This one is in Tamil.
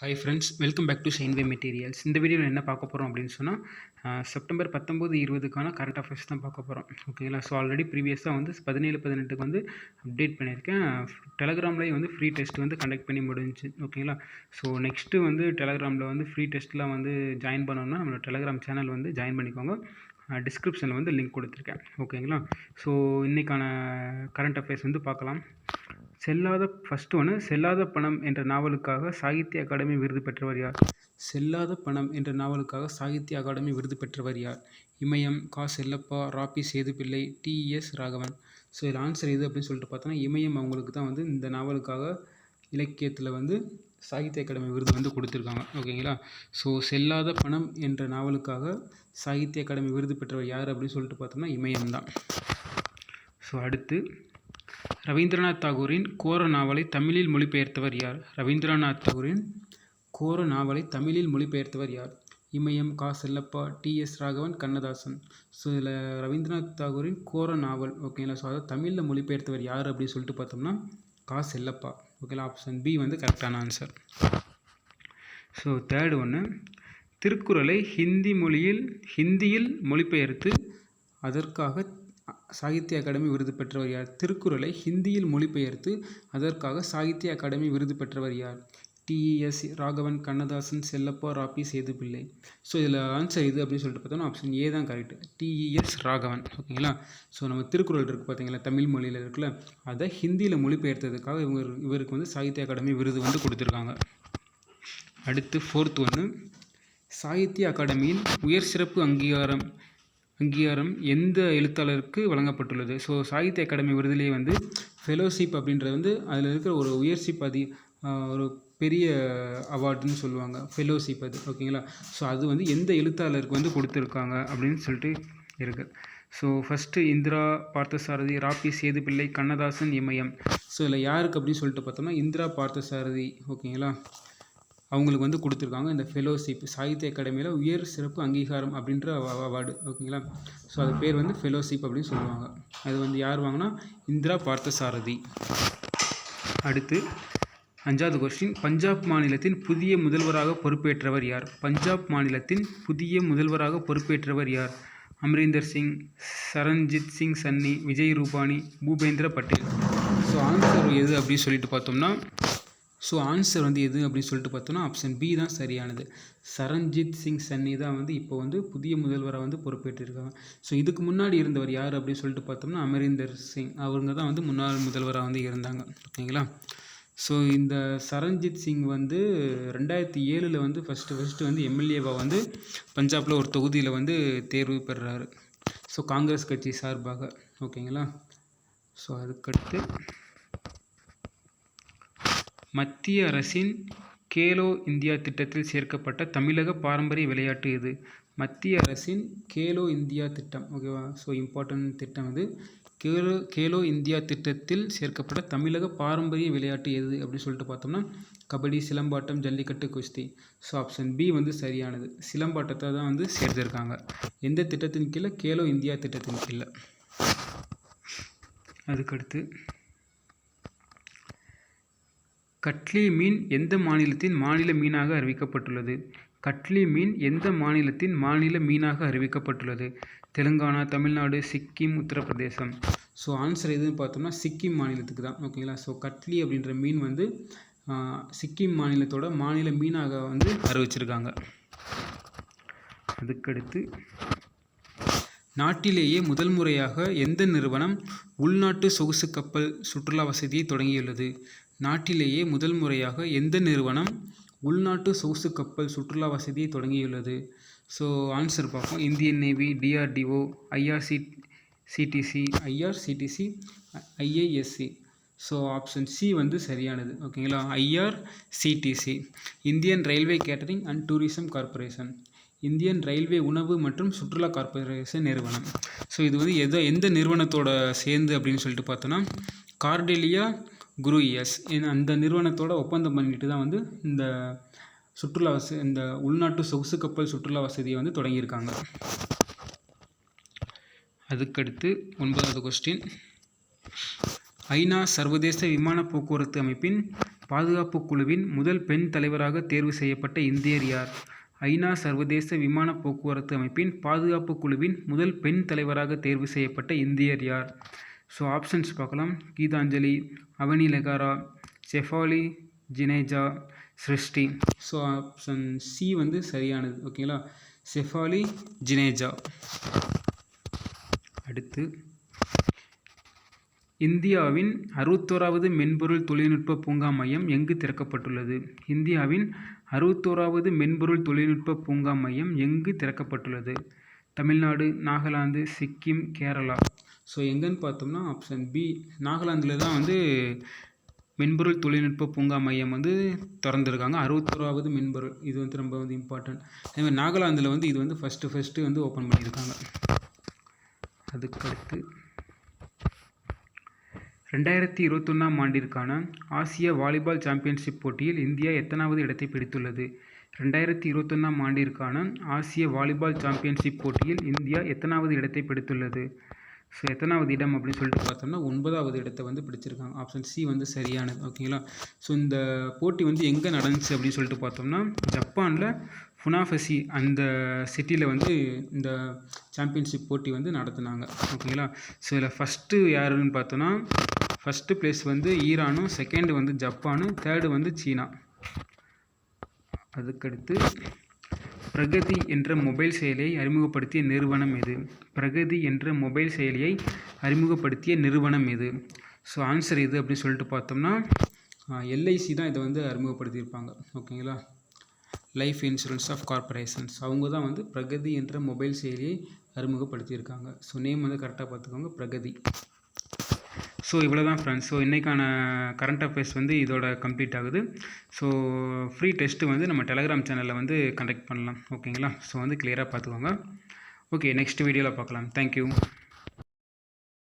Hi friends, welcome back to சைன்வே மெட்டீரியல்ஸ். இந்த வீடியோவில் என்ன பார்க்க போகிறோம் அப்படின்னு சொன்னால், செப்டம்பர் 19, 20க்கான கரண்ட் அஃபேர்ஸ் தான் பார்க்க போகிறோம். ஓகேங்களா? ஸோ ஆல்ரெடி ப்ரீவியஸாக வந்து 17, 18க்கு வந்து அப்டேட் பண்ணியிருக்கேன். டெலகிராம்லேயும் வந்து ஃப்ரீ டெஸ்ட் வந்து கண்டக்ட் பண்ணி முடிஞ்சிச்சு. ஓகேங்களா? ஸோ நெக்ஸ்ட்டு வந்து டெலகிராமில் வந்து ஃப்ரீ டெஸ்ட்லாம் வந்து ஜாயின் பண்ணணும்னா நம்மளோட டெலகிராம் சேனல் வந்து ஜாயின் பண்ணிக்கோங்க. டிஸ்கிரிப்ஷனில் வந்து லிங்க் கொடுத்துருக்கேன். ஓகேங்களா? ஸோ இன்றைக்கான கரண்ட் அஃபேர்ஸ் வந்து பார்க்கலாம். செல்லாத பணம் என்ற நாவலுக்காக சாகித்ய அகாடமி விருது பெற்றவர் யார்? செல்லாத பணம் என்ற நாவலுக்காக சாகித்ய அகாடமி விருது பெற்றவர் யார்? இமயம், கா. செல்லப்பா, ராபி சேதுப்பிள்ளை, டி.எஸ். ராகவன். ஸோ இதில் ஆன்சர் எது அப்படின்னு சொல்லிட்டு பார்த்தோன்னா, இமயம் அவங்களுக்கு தான் வந்து இந்த நாவலுக்காக இலக்கியத்தில் வந்து சாகித்ய அகாடமி விருது வந்து கொடுத்துருக்காங்க. ஓகேங்களா? ஸோ செல்லாத பணம் என்ற நாவலுக்காக சாகித்ய அகாடமி விருது பெற்றவர் யார் அப்படின்னு சொல்லிட்டு பார்த்தோம்னா இமயம் தான். ஸோ அடுத்து, ரவீந்திரநாத் தாகூரின் கோர நாவலை தமிழில் மொழிபெயர்த்தவர் யார்? ரவீந்திரநாத் தாகூரின் கோர நாவலை தமிழில் மொழிபெயர்த்தவர் யார்? இமயம், கா. செல்லப்பா, டி.எஸ். ராகவன், கண்ணதாசன். ஸோ இதில் ரவீந்திரநாத் தாகூரின் கோர நாவல், ஓகேங்களா? ஸோ அதை தமிழில் மொழிபெயர்த்தவர் யார் அப்படின்னு சொல்லிட்டு பார்த்தோம்னா கா. செல்லப்பா. ஓகேங்களா? ஆப்ஷன் பி வந்து கரெக்டான ஆன்சர். ஸோ தேர்டு ஒன்று, திருக்குறளை ஹிந்தியில் மொழிபெயர்த்து அதற்காக சாகித்ய அகாடமி விருது பெற்றவர் யார்? திருக்குறளை ஹிந்தியில் மொழிபெயர்த்து அதற்காக சாகித்ய அகாடமி விருது பெற்றவர் யார்? டி.எஸ். ராகவன், கண்ணதாசன், செல்லப்பா, ராபி சேதுப்பிள்ளை. ஸோ இதில் ஆன்சர் இது அப்படின்னு சொல்லிட்டு பார்த்தோம்னா ஆப்ஷன் ஏ தான் கரெக்ட், டி.எஸ். ராகவன். ஓகேங்களா? ஸோ நம்ம திருக்குறள் இருக்குது பார்த்தீங்களா, தமிழ் மொழியில் இருக்குல்ல, அதை ஹிந்தியில் மொழிபெயர்த்ததுக்காக இவருக்கு வந்து சாகித்ய அகாடமி விருது வந்து கொடுத்துருக்காங்க. அடுத்து ஃபோர்த் ஒன்று, சாகித்ய அகாடமியின் உயர் சிறப்பு அங்கீகாரம் எந்த எழுத்தாளருக்கு வழங்கப்பட்டுள்ளது? ஸோ சாகித்ய அகாடமி விருதுலேயே வந்து ஃபெலோஷிப் அப்படின்றது வந்து அதில் இருக்கிற ஒரு உயர்ஷிப் ஒரு பெரிய அவார்டுன்னு சொல்லுவாங்க, ஃபெலோஷிப் அது. ஓகேங்களா? ஸோ அது வந்து எந்த எழுத்தாளருக்கு வந்து கொடுத்துருக்காங்க அப்படின்னு சொல்லிட்டு இருக்குது. ஸோ ஃபஸ்ட்டு இந்திரா பார்த்தசாரதி, ராபி சேதுப்பிள்ளை, கண்ணதாசன், இமயம். ஸோ இதில் யாருக்கு அப்படின்னு சொல்லிட்டு பார்த்தோம்னா இந்திரா பார்த்தசாரதி. ஓகேங்களா? அவங்களுக்கு வந்து கொடுத்துருக்காங்க இந்த ஃபெலோஷிப், சாகித்ய அகாடமியில் உயர் சிறப்பு அங்கீகாரம் அப்படின்ற அவார்டு. ஓகேங்களா? ஸோ அது பேர் வந்து ஃபெலோஷிப் அப்படின்னு சொல்லுவாங்க. அது வந்து யார் வாங்கினா இந்திரா பார்த்தசாரதி. அடுத்து 5வது கொஸ்டின், பஞ்சாப் மாநிலத்தின் புதிய முதல்வராக பொறுப்பேற்றவர் யார்? பஞ்சாப் மாநிலத்தின் புதிய முதல்வராக பொறுப்பேற்றவர் யார்? அமரீந்தர் சிங், சரண்ஜித் சிங் சன்னி, விஜய் ரூபானி, பூபேந்திர பட்டேல். ஸோ ஆன்சர் எது அப்படின்னு சொல்லிட்டு பார்த்தோம்னா ஆன்சர் வந்து எது அப்படின்னு சொல்லிட்டு பார்த்தோம்னா ஆப்ஷன் பி தான் சரியானது. சரண்ஜித் சிங் சன்னி தான் வந்து இப்போ வந்து புதிய முதல்வராக வந்து பொறுப்பேற்றிருக்காங்க. ஸோ இதுக்கு முன்னாடி இருந்தவர் யார் அப்படின்னு சொல்லிட்டு பார்த்தோம்னா அமரீந்தர் சிங், அவங்க தான் வந்து முன்னாள் முதல்வராக வந்து இருந்தாங்க. ஓகேங்களா? ஸோ இந்த சரண்ஜித் சிங் வந்து 2007 வந்து ஃபஸ்ட்டு வந்து எம்எல்ஏவாக வந்து பஞ்சாபில் ஒரு தொகுதியில் வந்து தேர்வு பெறுறாரு. ஸோ காங்கிரஸ் கட்சி சார்பாக. ஓகேங்களா? ஸோ அதுக்கடுத்து, மத்திய அரசின் கேலோ இந்தியா திட்டத்தில் சேர்க்கப்பட்ட தமிழக பாரம்பரிய விளையாட்டு எது? மத்திய அரசின் கேலோ இந்தியா திட்டம், ஓகேவா? ஸோ இம்பார்ட்டன்ட் திட்டம் இது. கேலோ இந்தியா திட்டத்தில் சேர்க்கப்பட்ட தமிழக பாரம்பரிய விளையாட்டு எது அப்படின்னு சொல்லிட்டு பார்த்தோம்னா கபடி, சிலம்பாட்டம், ஜல்லிக்கட்டு, குஸ்தி. ஸோ ஆப்ஷன் பி வந்து சரியானது. சிலம்பாட்டத்தை தான் வந்து சேர்த்திருக்காங்க. எந்த திட்டத்தின் கீழே? கேலோ இந்தியா திட்டத்தின் கீழே. அதுக்கடுத்து, கட்லி மீன் எந்த மாநிலத்தின் மாநில மீனாக அறிவிக்கப்பட்டுள்ளது? கட்லி மீன் எந்த மாநிலத்தின் மாநில மீனாக அறிவிக்கப்பட்டுள்ளது? தெலுங்கானா, தமிழ்நாடு, சிக்கிம், உத்தரப்பிரதேசம். ஸோ ஆன்சர் எதுன்னு பார்த்தோம்னா சிக்கிம் மாநிலத்துக்கு தான். ஓகேங்களா? ஸோ கட்லி அப்படின்ற மீன் வந்து சிக்கிம் மாநிலத்தோட மாநில மீனாக வந்து அறிவிச்சிருக்காங்க. அதுக்கடுத்து, நாட்டிலேயே முதல் முறையாக எந்த நிறுவனம் உள்நாட்டு சொகுசு கப்பல் சுற்றுலா வசதியை தொடங்கியுள்ளது? நாட்டிலேயே முதல் முறையாக எந்த நிறுவனம் உள்நாட்டு சொகுசு கப்பல் சுற்றுலா வசதியை தொடங்கியுள்ளது? ஸோ ஆன்சர் பார்ப்போம். Indian navy, DRDO, IRCTC, IASC. So option C வந்து சரியானது. ஓகேங்களா? IRCTC, Indian railway catering and tourism corporation, Indian railway உணவு மற்றும் சுற்றுலா கார்ப்பரேஷன் நிறுவனம். ஸோ இது வந்து எந்த நிறுவனத்தோட சேர்ந்து அப்படின்னு சொல்லிட்டு பார்த்தோன்னா கார்டெலியா குரூயியஸ் அந்த நிறுவனத்தோட ஒப்பந்தம் பண்ணிட்டு தான் வந்து இந்த இந்த உள்நாட்டு சொகுசு கப்பல் சுற்றுலா வசதியை வந்து தொடங்கியிருக்காங்க. அதுக்கடுத்து 9வது கொஸ்டின், ஐநா சர்வதேச விமான போக்குவரத்து அமைப்பின் பாதுகாப்பு குழுவின் முதல் பெண் தலைவராக தேர்வு செய்யப்பட்ட இந்தியர் யார்? ஐநா சர்வதேச விமான போக்குவரத்து அமைப்பின் பாதுகாப்பு குழுவின் முதல் பெண் தலைவராக தேர்வு செய்யப்பட்ட இந்தியர் யார்? ஸோ ஆப்ஷன்ஸ் பார்க்கலாம். கீதாஞ்சலி, அவனி லெகாரா, ஷெஃபாலி ஜினேஜா, சிருஷ்டி. ஸோ ஆப்ஷன் சி வந்து சரியானது. ஓகேங்களா, ஷெஃபாலி ஜினேஜா. அடுத்து, இந்தியாவின் 61வது மென்பொருள் தொழில்நுட்ப பூங்கா மையம் எங்கு திறக்கப்பட்டுள்ளது? இந்தியாவின் 61வது மென்பொருள் தொழில்நுட்ப பூங்கா மையம் எங்கு திறக்கப்பட்டுள்ளது? தமிழ்நாடு, நாகாலாந்து, சிக்கிம், கேரளா. ஸோ எங்கன்னு பார்த்தோம்னா ஆப்ஷன் பி, நாகாலாந்தில் தான் வந்து மென்பொருள் தொழில்நுட்ப பூங்கா மையம் வந்து திறந்துருக்காங்க. 61வது மென்பொருள், இது வந்து ரொம்ப வந்து இம்பார்ட்டன்ட். அதேமாதிரி நாகாலாந்தில் வந்து இது வந்து ஃபஸ்ட்டு வந்து ஓப்பன் பண்ணியிருக்காங்க. அதுக்கடுத்து 2021ஆம் ஆண்டிற்கான ஆசிய வாலிபால் சாம்பியன்ஷிப் போட்டியில் இந்தியா எத்தனாவது இடத்தை பிடித்துள்ளது? 2021ஆம் ஆண்டிற்கான ஆசிய வாலிபால் சாம்பியன்ஷிப் போட்டியில் இந்தியா எத்தனாவது இடத்தை பிடித்துள்ளது? ஸோ எத்தனாவது இடம் அப்படின்னு சொல்லிட்டு பார்த்தோம்னா 9வது இடத்தை வந்து பிடிச்சிருக்காங்க. ஆப்ஷன் சி வந்து சரியானது. ஓகேங்களா, ஸோ இந்த போட்டி வந்து எங்கே நடந்துச்சு அப்படின்னு சொல்லிட்டு பார்த்தோம்னா ஜப்பானில் ஃபுனாஃபசி அந்த சிட்டியில் வந்து இந்த சாம்பியன்ஷிப் போட்டி வந்து நடத்துனாங்க. ஓகேங்களா, ஸோ இதில் ஃபஸ்ட்டு யாருன்னு பார்த்தோன்னா ஃபஸ்ட்டு பிளேஸ் வந்து ஈரானும், செகண்டு வந்து ஜப்பானும், தேர்டு வந்து சீனா. அதுக்கடுத்து, பிரகதி என்ற மொபைல் செயலியை அறிமுகப்படுத்திய நிறுவனம் எது? பிரகதி என்ற மொபைல் செயலியை அறிமுகப்படுத்திய நிறுவனம் எது? ஸோ ஆன்சர் எது அப்படின்னு சொல்லிட்டு பார்த்தோம்னா எல்ஐசி தான் இதை வந்து அறிமுகப்படுத்தியிருப்பாங்க. ஓகேங்களா, லைஃப் இன்சூரன்ஸ் ஆஃப் கார்பரேஷன்ஸ், அவங்க தான் வந்து பிரகதி என்ற மொபைல் செயலியை அறிமுகப்படுத்தியிருக்காங்க. ஸோ நேம் வந்து கரெக்டாக பார்த்துக்கோங்க, பிரகதி. ஸோ இவ்வளோ தான் ஃப்ரெண்ட்ஸ். ஸோ இன்றைக்கான கரண்ட் அஃபேர்ஸ் வந்து இதோட கம்ப்ளீட் ஆகுது. ஸோ ஃப்ரீ டெஸ்ட்டு வந்து நம்ம டெலகிராம் சேனலில் வந்து கண்டக்ட் பண்ணலாம். ஓகேங்களா, ஸோ வந்து கிளியராக பார்த்துக்கோங்க. ஓகே, நெக்ஸ்ட் வீடியோவில் பார்க்கலாம். தேங்க்யூ.